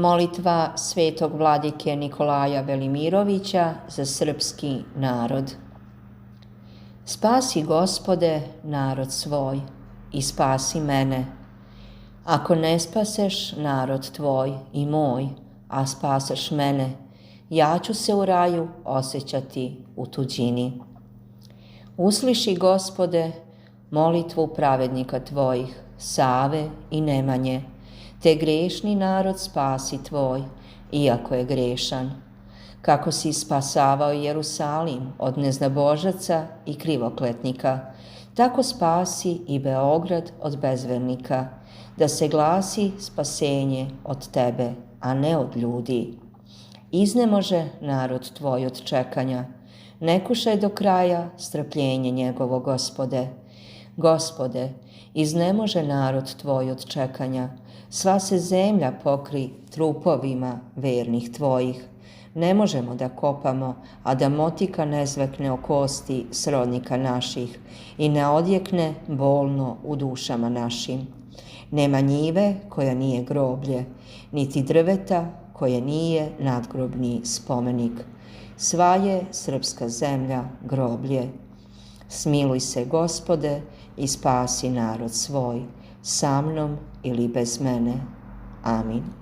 Molitva svetog vladike Nikolaja Velimirovića za srpski narod. Spasi, Gospode, narod svoj i spasi mene. Ako ne spaseš narod tvoj i moj, a spaseš mene, ja ću se u raju osjećati u tuđini. Usliši, Gospode, molitvu pravednika tvojih, Save i Nemanje, te grešni narod spasi tvoj, iako je grešan. Kako si spasavao Jerusalim od neznabožaca i krivokletnika, tako spasi i Beograd od bezvernika, da se glasi spasenje od tebe, a ne od ljudi. Iznemože narod tvoj od čekanja, ne kušaj do kraja strpljenje njegovo, Gospode. Gospode, iznemože narod tvoj od čekanja, sva se zemlja pokri trupovima vernih tvojih. Ne možemo da kopamo, a da motika ne zvekne o kosti srodnika naših i ne odjekne bolno u dušama našim. Nema njive koja nije groblje, niti drveta koje nije nadgrobni spomenik. Sva je srpska zemlja groblje. Smiluj se, Gospode, i spasi narod svoj, sa mnom ili bez mene. Amin.